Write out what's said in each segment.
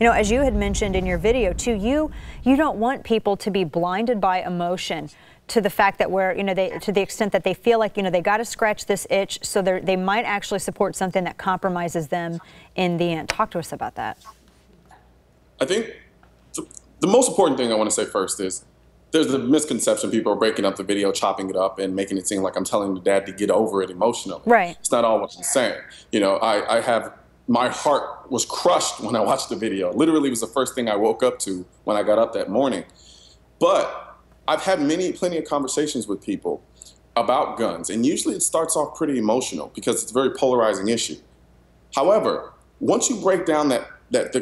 You know, as you had mentioned in your video too, you don't want people to be blinded by emotion to the fact that to the extent that they feel like, they got to scratch this itch, so they might actually support something that compromises them in the end. Talk to us about that. I think the most important thing I want to say first is there's a misconception. People are breaking up the video, chopping it up, and making it seem like I'm telling the dad to get over it emotionally. Right. It's not all what I'm saying. My heart was crushed when I watched the video. Literally, it was the first thing I woke up to when I got up that morning. But I've had plenty of conversations with people about guns, and usually it starts off pretty emotional because it's a very polarizing issue. However, once you break down that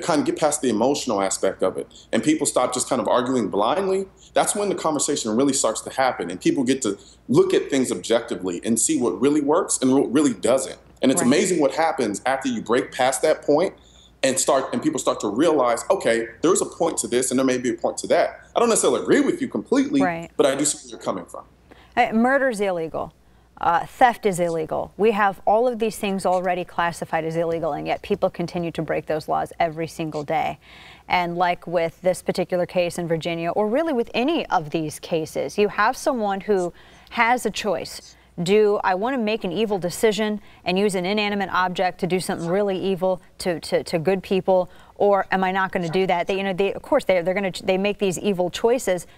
kind of get past the emotional aspect of it, and people stop just kind of arguing blindly, that's when the conversation really starts to happen, and people get to look at things objectively and see what really works and what really doesn't. And it's amazing what happens after you break past that point and people start to realize, okay, there's a point to this and there may be a point to that. I don't necessarily agree with you completely, but I do see where you're coming from. Murder's illegal. Theft is illegal. We have all of these things already classified as illegal, and yet people continue to break those laws every single day. And like with this particular case in Virginia, or really with any of these cases, you have someone who has a choice. Do I want to make an evil decision and use an inanimate object to do something really evil to good people, or am I not going to do that? Of course, they make these evil choices.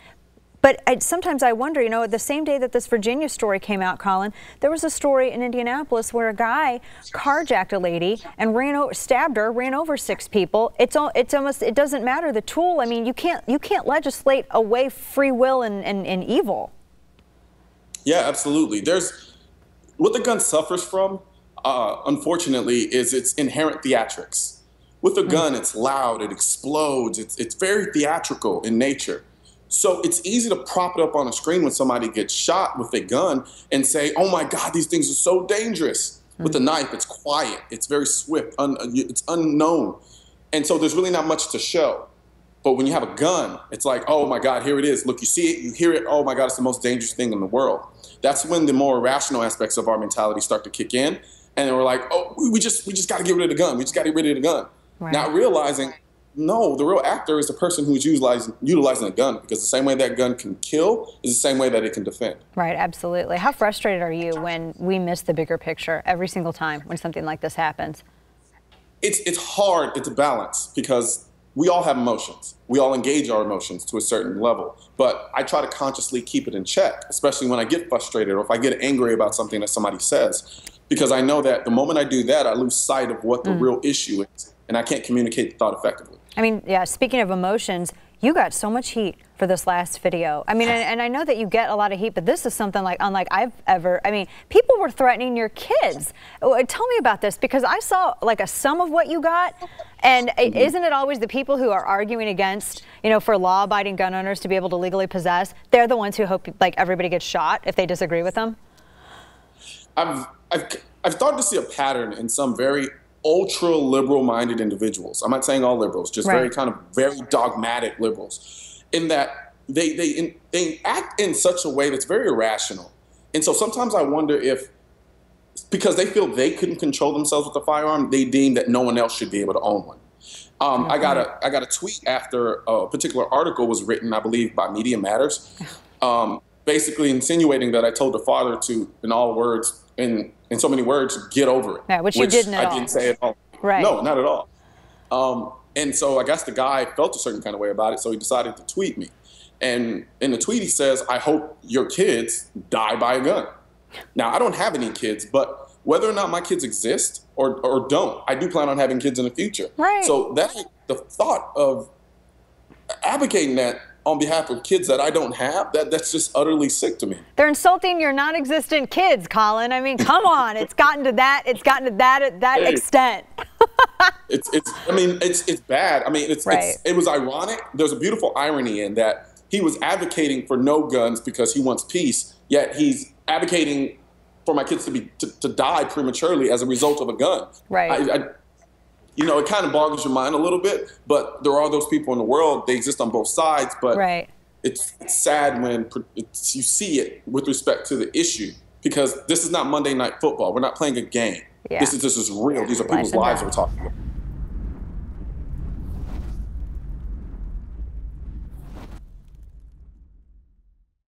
But sometimes I wonder, the same day that this Virginia story came out, Colin, there was a story in Indianapolis where a guy carjacked a lady and stabbed her, ran over 6 people. It doesn't matter the tool. I mean, you can't legislate away free will and evil. Yeah, absolutely. What the gun suffers from, unfortunately, is its inherent theatrics. With a gun, it's loud, it explodes, it's very theatrical in nature. So it's easy to prop it up on a screen when somebody gets shot with a gun and say, oh my God, these things are so dangerous. With a knife, it's quiet, it's very swift, it's unknown. And so there's really not much to show. But when you have a gun, it's like, oh my God, here it is. Look, you see it, you hear it. Oh my God, it's the most dangerous thing in the world. That's when the more rational aspects of our mentality start to kick in. And we're like, oh, we just got to get rid of the gun. We just got to get rid of the gun. Right. Not realizing, no, the real actor is the person who's utilizing a gun, because the same way that gun can kill is the same way that it can defend. Right, absolutely. How frustrated are you when we miss the bigger picture every single time when something like this happens? It's hard. It's a balance, because we all have emotions. We all engage our emotions to a certain level. But I try to consciously keep it in check, especially when I get frustrated or if I get angry about something that somebody says, because I know that the moment I do that, I lose sight of what the real issue is, and I can't communicate the thought effectively. I mean, yeah, speaking of emotions, you got so much heat for this last video. I mean, and I know that you get a lot of heat, but this is something like unlike I've ever, people were threatening your kids. Tell me about this, because I saw like a sum of what you got, and isn't it always the people who are arguing against, for law-abiding gun owners to be able to legally possess, they're the ones who hope like everybody gets shot if they disagree with them? I've started to see a pattern in some very ultra-liberal-minded individuals. I'm not saying all liberals, just very dogmatic liberals, in that they act in such a way that's very irrational. And so sometimes I wonder if, because they feel they couldn't control themselves with a firearm, they deem that no one else should be able to own one. I got a tweet after a particular article was written, I believe, by Media Matters, basically insinuating that I told the father to, in all words, in so many words, get over it. Yeah, which you didn't at all. I didn't say at all. Right. No, not at all. And so I guess the guy felt a certain kind of way about it, so he decided to tweet me. And in the tweet, he says, I hope your kids die by a gun. Now, I don't have any kids, but whether or not my kids exist or don't, I do plan on having kids in the future. Right. So the thought of advocating that on behalf of kids that I don't have, that's just utterly sick to me. They're insulting your non-existent kids, Colin. I mean, come on, it's gotten to that extent. It's bad. I mean, it was ironic. There's a beautiful irony in that he was advocating for no guns because he wants peace, yet he's advocating for my kids to die prematurely as a result of a gun. Right. It kind of boggles your mind a little bit, but there are those people in the world. They exist on both sides, but it's sad when you see it with respect to the issue, because this is not Monday Night Football. We're not playing a game. Yeah. This is real. These are people's lives we're talking about.